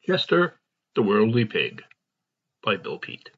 Chester the Worldly Pig by Peet.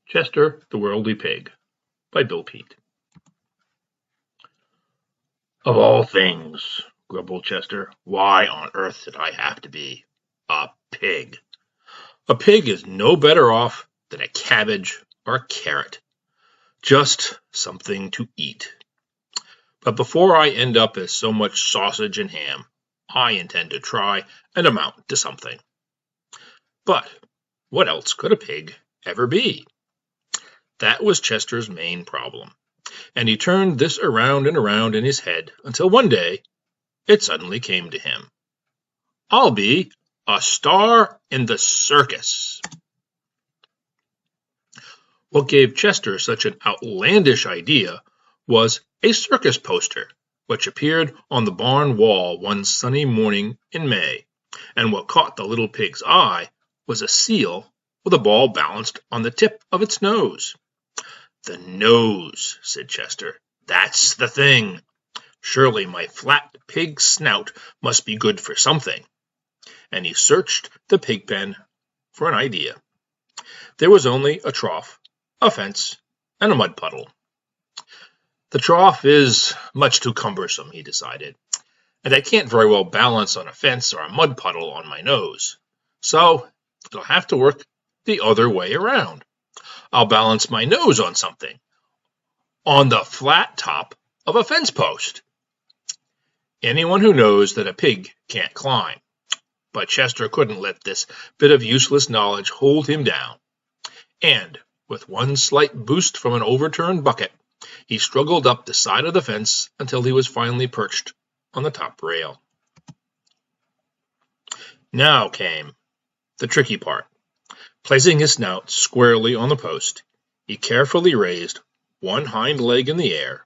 Chester the Worldly Pig by Peet. Of all things, grumbled Chester, why on earth did I have to be a pig? A pig is no better off than a cabbage or a carrot. Just something to eat. But before I end up as so much sausage and ham, I intend to try and amount to something. But what else could a pig ever be? That was Chester's main problem, and he turned this around and around in his head until one day it suddenly came to him. I'll be a star in the circus. What gave Chester such an outlandish idea was a circus poster, which appeared on the barn wall one sunny morning in May, and what caught the little pig's eye was a seal with a ball balanced on the tip of its nose. The nose, said Chester. That's the thing. Surely my flat pig snout must be good for something. And he searched the pig pen for an idea. There was only a trough, a fence, and a mud puddle. The trough is much too cumbersome, he decided, and I can't very well balance on a fence or a mud puddle on my nose. So it'll have to work the other way around. I'll balance my nose on something, on the flat top of a fence post. Anyone who knows that a pig can't climb. But Chester couldn't let this bit of useless knowledge hold him down. And with one slight boost from an overturned bucket, he struggled up the side of the fence until he was finally perched on the top rail. Now came the tricky part. Placing his snout squarely on the post, he carefully raised one hind leg in the air,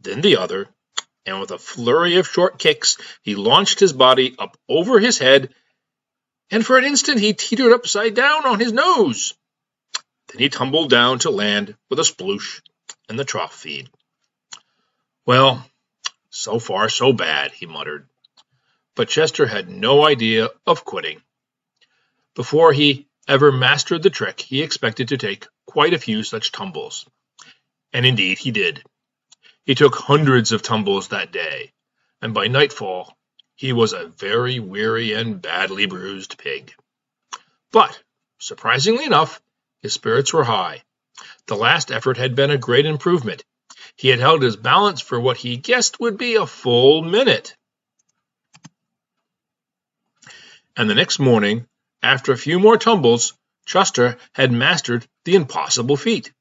then the other, and with a flurry of short kicks, he launched his body up over his head, and for an instant he teetered upside down on his nose. Then he tumbled down to land with a sploosh in the trough feed. Well, so far so bad, he muttered. But Chester had no idea of quitting. Before he ever mastered the trick, he expected to take quite a few such tumbles. And indeed he did. He took hundreds of tumbles that day, and by nightfall he was a very weary and badly bruised pig. But, surprisingly enough, his spirits were high. The last effort had been a great improvement. He had held his balance for what he guessed would be a full minute. And the next morning, after a few more tumbles, Chester had mastered the impossible feat.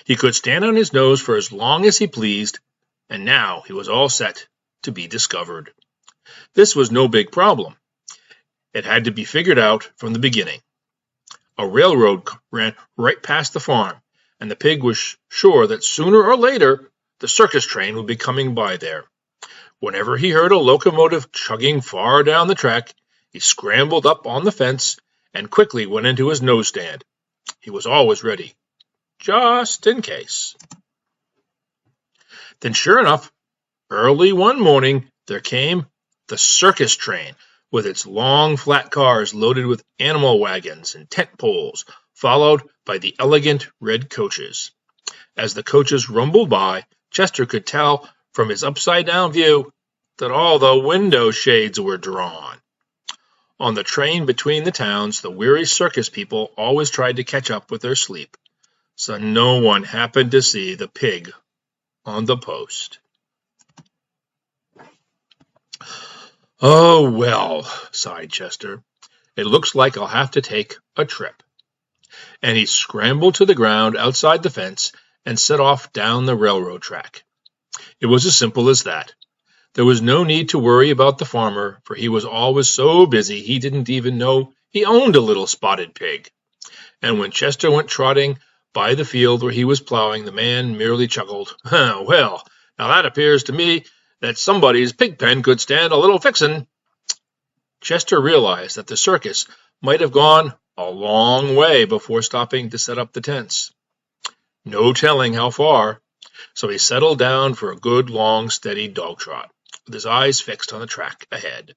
He could stand on his nose for as long as he pleased, and now he was all set to be discovered. This was no big problem. It had to be figured out from the beginning. A railroad ran right past the farm, and the pig was sure that sooner or later the circus train would be coming by there. Whenever he heard a locomotive chugging far down the track, he scrambled up on the fence and quickly went into his nose stand. He was always ready, just in case. Then sure enough, early one morning there came the circus train with its long flat cars loaded with animal wagons and tent poles, followed by the elegant red coaches. As the coaches rumbled by, Chester could tell from his upside-down view that all the window shades were drawn. On the train between the towns, the weary circus people always tried to catch up with their sleep, so no one happened to see the pig on the post. Oh, well, sighed Chester. It looks like I'll have to take a trip. And he scrambled to the ground outside the fence and set off down the railroad track. It was as simple as that. There was no need to worry about the farmer, for he was always so busy he didn't even know he owned a little spotted pig. And when Chester went trotting by the field where he was plowing, the man merely chuckled. Well, now that appears to me that somebody's pig pen could stand a little fixin'. Chester realized that the circus might have gone a long way before stopping to set up the tents. No telling how far. So he settled down for a good, long, steady dog trot, with his eyes fixed on the track ahead.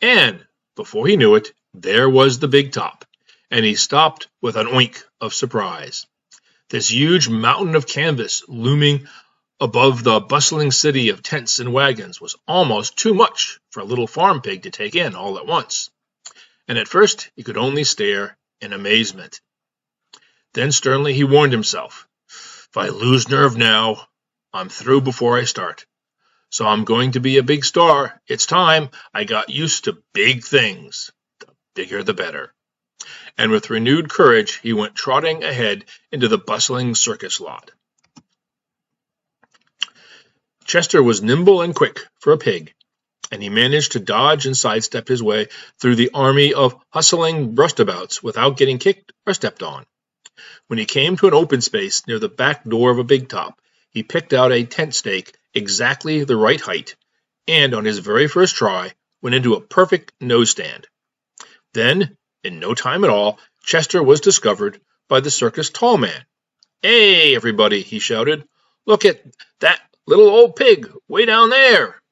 And before he knew it, there was the big top, and he stopped with an oink of surprise. This huge mountain of canvas looming above the bustling city of tents and wagons was almost too much for a little farm pig to take in all at once, and at first he could only stare in amazement. Then sternly he warned himself, "If I lose nerve now, I'm through before I start. So I'm going to be a big star. It's time I got used to big things. The bigger the better." And with renewed courage, he went trotting ahead into the bustling circus lot. Chester was nimble and quick for a pig, and he managed to dodge and sidestep his way through the army of hustling roustabouts without getting kicked or stepped on. When he came to an open space near the back door of a big top, he picked out a tent stake exactly the right height, and on his very first try, went into a perfect nose stand. Then, in no time at all, Chester was discovered by the circus tall man. "Hey, everybody," he shouted, "look at that little old pig way down there."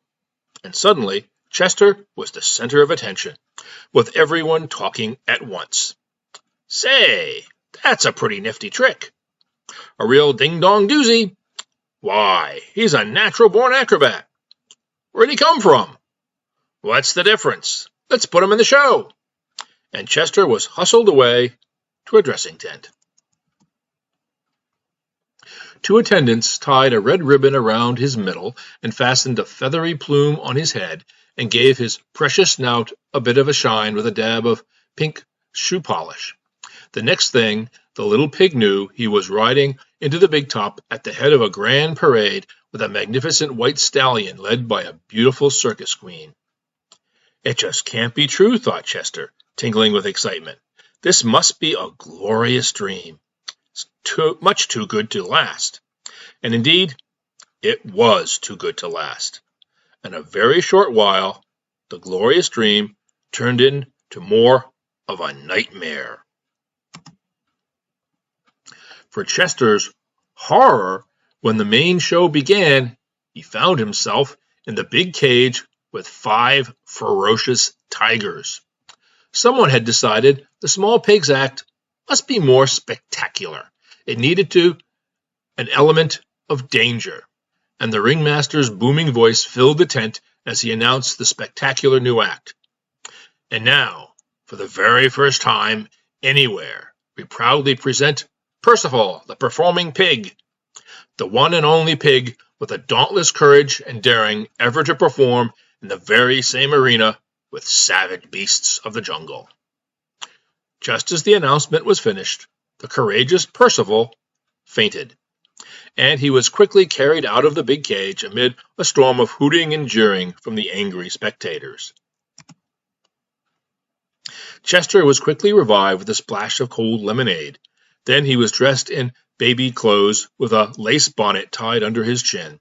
And suddenly, Chester was the center of attention, with everyone talking at once. "Say, that's a pretty nifty trick. A real ding-dong doozy. Why, he's a natural-born acrobat. Where'd he come from? What's the difference? Let's put him in the show." And Chester was hustled away to a dressing tent. Two attendants tied a red ribbon around his middle and fastened a feathery plume on his head and gave his precious snout a bit of a shine with a dab of pink shoe polish. The next thing the little pig knew, he was riding into the big top at the head of a grand parade with a magnificent white stallion led by a beautiful circus queen. It just can't be true, thought Chester, tingling with excitement. This must be a glorious dream. It's much too good to last. And indeed, it was too good to last. In a very short while, the glorious dream turned into more of a nightmare. For Chester's horror, when the main show began, he found himself in the big cage with 5 ferocious tigers. Someone had decided the small pig's act must be more spectacular. It needed an element of danger, and the ringmaster's booming voice filled the tent as he announced the spectacular new act. "And now, for the very first time anywhere, we proudly present Percival, the performing pig, the one and only pig with the dauntless courage and daring ever to perform in the very same arena with savage beasts of the jungle." Just as the announcement was finished, the courageous Percival fainted, and he was quickly carried out of the big cage amid a storm of hooting and jeering from the angry spectators. Chester was quickly revived with a splash of cold lemonade. Then he was dressed in baby clothes with a lace bonnet tied under his chin.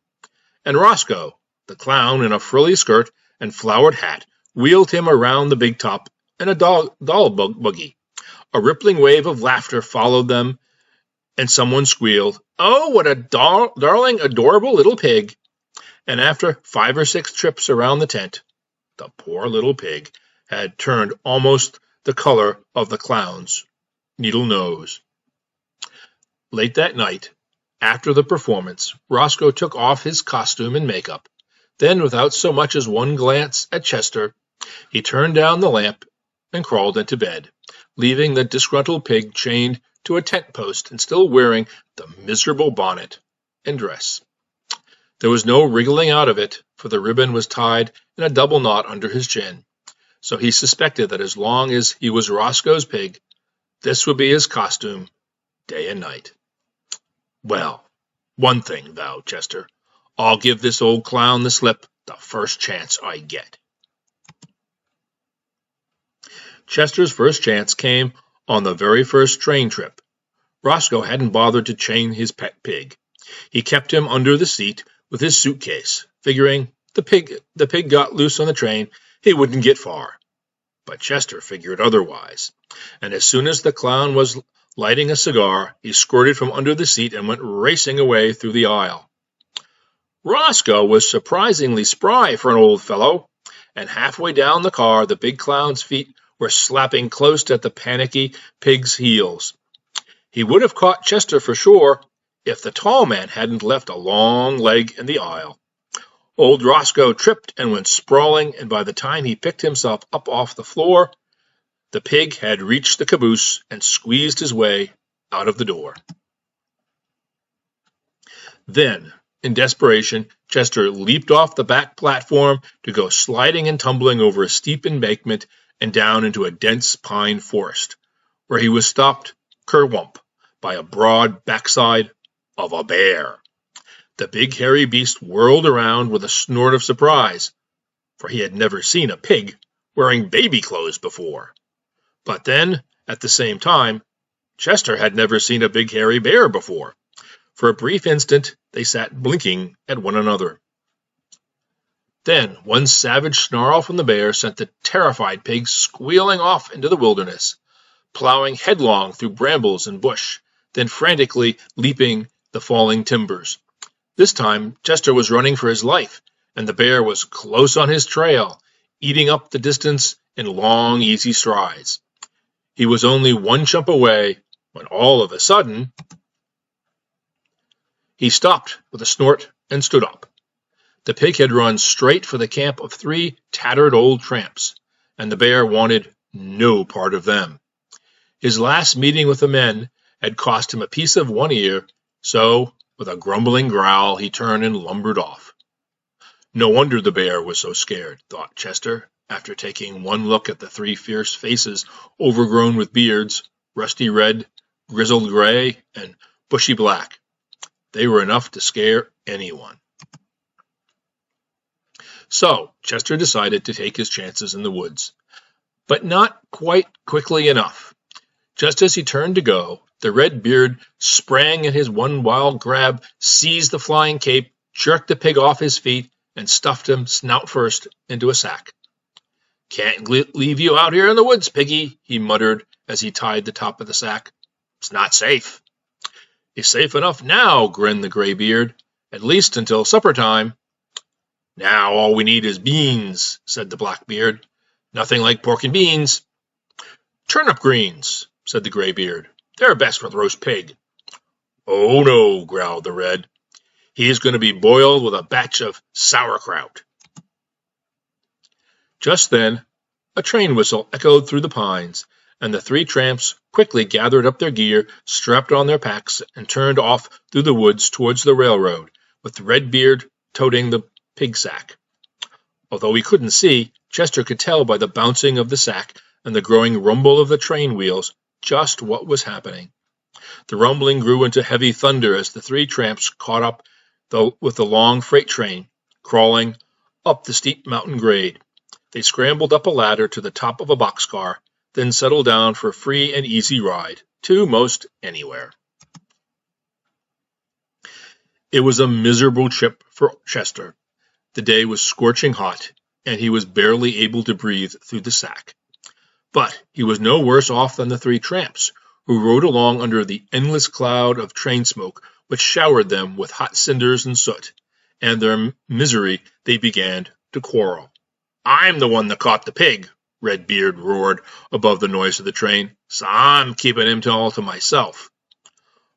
And Roscoe, the clown in a frilly skirt and flowered hat, wheeled him around the big top in a doll buggy. A rippling wave of laughter followed them, and someone squealed, "Oh, what a darling, adorable little pig!" And after 5 or 6 trips around the tent, the poor little pig had turned almost the color of the clown's needle nose. Late that night, after the performance, Roscoe took off his costume and makeup. Then, without so much as one glance at Chester, he turned down the lamp and crawled into bed, leaving the disgruntled pig chained to a tent post and still wearing the miserable bonnet and dress. There was no wriggling out of it, for the ribbon was tied in a double knot under his chin. So he suspected that as long as he was Roscoe's pig, this would be his costume day and night. "Well, one thing, vowed Chester. I'll give this old clown the slip the first chance I get." Chester's first chance came on the very first train trip. Roscoe hadn't bothered to chain his pet pig. He kept him under the seat with his suitcase, figuring the pig got loose on the train, he wouldn't get far. But Chester figured otherwise, and as soon as the clown was Lighting a cigar, he squirted from under the seat and went racing away through the aisle. Roscoe was surprisingly spry for an old fellow, and halfway down the car the big clown's feet were slapping close at the panicky pig's heels. He would have caught Chester for sure if the tall man hadn't left a long leg in the aisle. Old Roscoe tripped and went sprawling, and by the time he picked himself up off the floor, the pig had reached the caboose and squeezed his way out of the door. Then, in desperation, Chester leaped off the back platform to go sliding and tumbling over a steep embankment and down into a dense pine forest, where he was stopped kerwump by a broad backside of a bear. The big hairy beast whirled around with a snort of surprise, for he had never seen a pig wearing baby clothes before. But then, at the same time, Chester had never seen a big hairy bear before. For a brief instant, they sat blinking at one another. Then one savage snarl from the bear sent the terrified pig squealing off into the wilderness, plowing headlong through brambles and bush, then frantically leaping the falling timbers. This time, Chester was running for his life, and the bear was close on his trail, eating up the distance in long, easy strides. He was only one jump away when all of a sudden he stopped with a snort and stood up. The pig had run straight for the camp of 3 tattered old tramps, and the bear wanted no part of them. His last meeting with the men had cost him a piece of one ear, so, with a grumbling growl, he turned and lumbered off. No wonder the bear was so scared, thought Chester, after taking one look at the 3 fierce faces overgrown with beards, rusty red, grizzled gray, and bushy black. They were enough to scare anyone. So Chester decided to take his chances in the woods, but not quite quickly enough. Just as he turned to go, the red beard sprang in his one wild grab, seized the flying cape, jerked the pig off his feet, and stuffed him snout first into a sack. "Can't leave you out here in the woods, piggy," he muttered as he tied the top of the sack. "It's not safe." "It's safe enough now," grinned the gray beard, "at least until supper time." "Now all we need is beans," said the black beard. "Nothing like pork and beans." "Turnip greens," said the gray beard. "They're best with roast pig." "Oh no," growled the red. "He's going to be boiled with a batch of sauerkraut." Just then, a train whistle echoed through the pines, and the 3 tramps quickly gathered up their gear, strapped on their packs, and turned off through the woods towards the railroad, with Redbeard toting the pig sack. Although he couldn't see, Chester could tell by the bouncing of the sack and the growing rumble of the train wheels just what was happening. The rumbling grew into heavy thunder as the 3 tramps caught up with the long freight train, crawling up the steep mountain grade. They scrambled up a ladder to the top of a boxcar, then settled down for a free and easy ride to most anywhere. It was a miserable trip for Chester. The day was scorching hot, and he was barely able to breathe through the sack. But he was no worse off than the 3 tramps, who rode along under the endless cloud of train smoke which showered them with hot cinders and soot, and their misery they began to quarrel. "I'm the one that caught the pig," Redbeard roared above the noise of the train, "so I'm keeping him all to myself."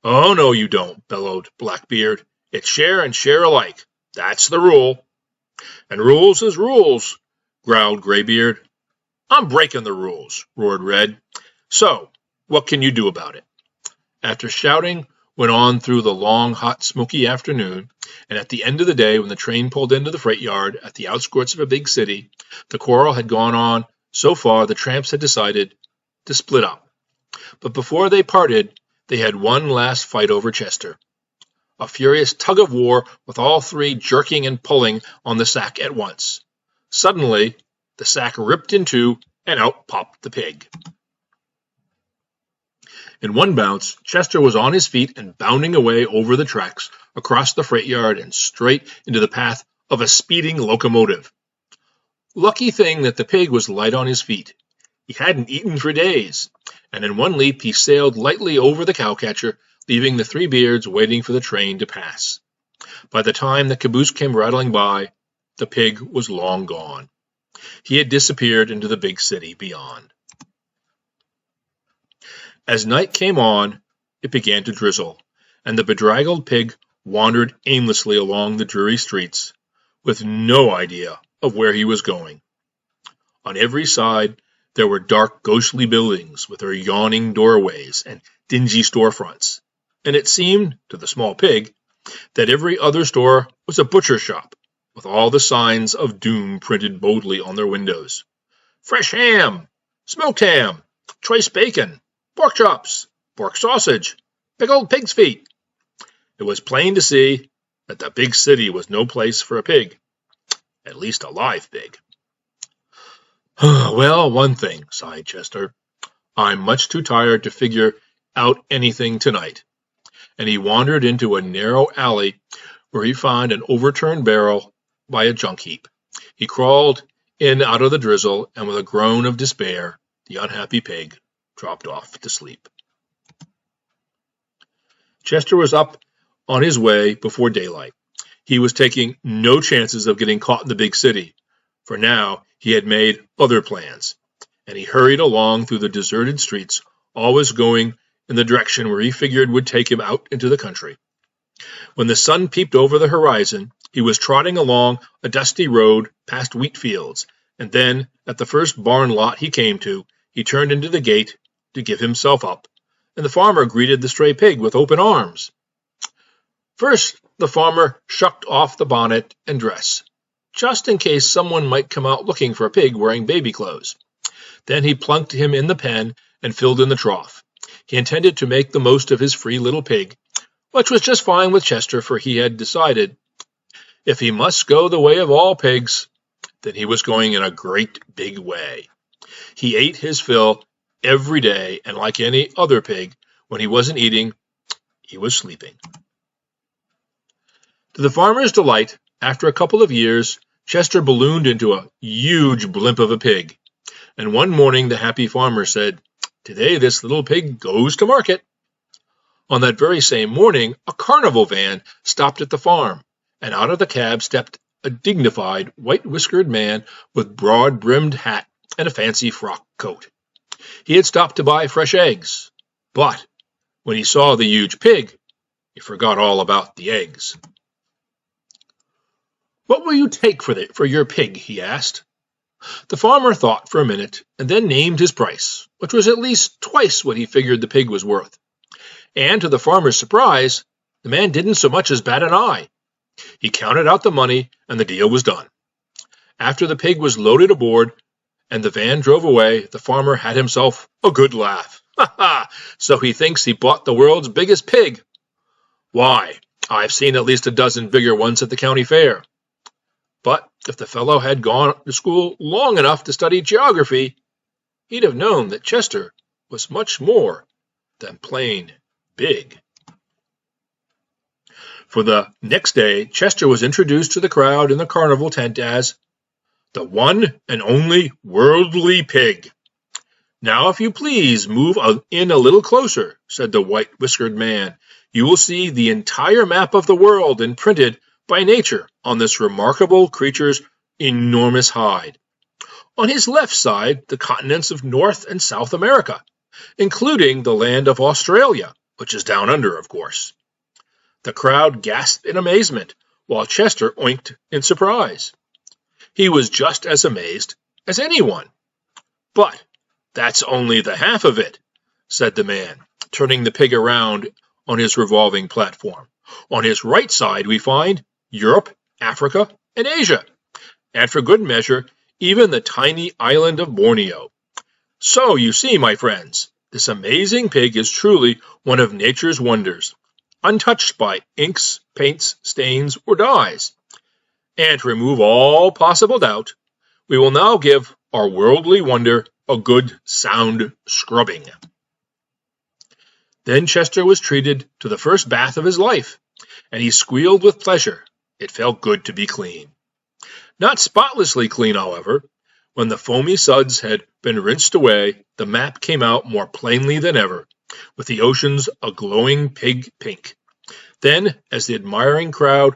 "Oh, no, you don't," bellowed Blackbeard. "It's share and share alike. That's the rule." "And rules is rules," growled Graybeard. "I'm breaking the rules," roared Red. "So, what can you do about it?" After shouting went on through the long, hot, smoky afternoon, and at the end of the day, when the train pulled into the freight yard at the outskirts of a big city, the quarrel had gone on so far the tramps had decided to split up. But before they parted, they had one last fight over Chester. A furious tug of war with all 3 jerking and pulling on the sack at once. Suddenly, the sack ripped in 2, and out popped the pig. In one bounce, Chester was on his feet and bounding away over the tracks, across the freight yard, and straight into the path of a speeding locomotive. Lucky thing that the pig was light on his feet. He hadn't eaten for days, and in one leap he sailed lightly over the cowcatcher, leaving the three beards waiting for the train to pass. By the time the caboose came rattling by, the pig was long gone. He had disappeared into the big city beyond. As night came on, it began to drizzle, and the bedraggled pig wandered aimlessly along the dreary streets, with no idea of where he was going. On every side there were dark, ghostly buildings with their yawning doorways and dingy storefronts, and it seemed, to the small pig, that every other store was a butcher shop, with all the signs of doom printed boldly on their windows. Fresh ham, smoked ham, choice bacon, pork chops, pork sausage, pickled pig's feet. It was plain to see that the big city was no place for a pig, at least a live pig. Well, one thing, sighed Chester. I'm much too tired to figure out anything tonight. And he wandered into a narrow alley where he found an overturned barrel by a junk heap. He crawled in out of the drizzle, and with a groan of despair, the unhappy pig dropped off to sleep. Chester was up on his way before daylight. He was taking no chances of getting caught in the big city, for now he had made other plans, and he hurried along through the deserted streets, always going in the direction where he figured would take him out into the country. When the sun peeped over the horizon, he was trotting along a dusty road past wheat fields, and then, at the first barn lot he came to, he turned into the gate to give himself up, and the farmer greeted the stray pig with open arms. First, the farmer shucked off the bonnet and dress, just in case someone might come out looking for a pig wearing baby clothes. Then he plunked him in the pen and filled in the trough. He intended to make the most of his free little pig, which was just fine with Chester, for he had decided if he must go the way of all pigs, then he was going in a great big way. He ate his fill every day, and like any other pig, when he wasn't eating, he was sleeping. To the farmer's delight, after a couple of years, Chester ballooned into a huge blimp of a pig, and one morning the happy farmer said, "Today this little pig goes to market." On that very same morning, a carnival van stopped at the farm, and out of the cab stepped a dignified, white-whiskered man with broad-brimmed hat and a fancy frock coat. He had stopped to buy fresh eggs, but when he saw the huge pig, he forgot all about the eggs. "What will you take for your pig?" he asked. The farmer thought for a minute and then named his price, which was at least twice what he figured the pig was worth. And to the farmer's surprise, the man didn't so much as bat an eye. He counted out the money, and the deal was done. After the pig was loaded aboard and the van drove away, the farmer had himself a good laugh. "Ha ha! So he thinks he bought the world's biggest pig. Why, I've seen at least a dozen bigger ones at the county fair." But if the fellow had gone to school long enough to study geography, he'd have known that Chester was much more than plain big. For the next day, Chester was introduced to the crowd in the carnival tent as the one and only worldly pig. "Now, if you please, move in a little closer," said the white-whiskered man. "You will see the entire map of the world imprinted by nature on this remarkable creature's enormous hide. On his left side, the continents of North and South America, including the land of Australia, which is down under, of course." The crowd gasped in amazement, while Chester oinked in surprise. He was just as amazed as anyone. "But that's only the half of it," said the man, turning the pig around on his revolving platform. "On his right side we find Europe, Africa, and Asia, and for good measure, even the tiny island of Borneo. So, you see, my friends, this amazing pig is truly one of nature's wonders, untouched by inks, paints, stains, or dyes. And to remove all possible doubt, we will now give our worldly wonder a good, sound scrubbing." Then Chester was treated to the first bath of his life, and he squealed with pleasure. It felt good to be clean. Not spotlessly clean, however. When the foamy suds had been rinsed away, the map came out more plainly than ever, with the oceans a glowing pig pink. Then, as the admiring crowd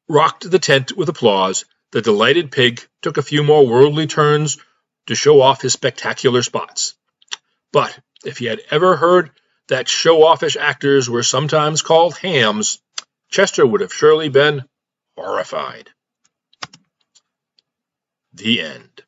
rocked the tent with applause, the delighted pig took a few more worldly turns to show off his spectacular spots. But if he had ever heard that show-offish actors were sometimes called hams, Chester would have surely been horrified. The end.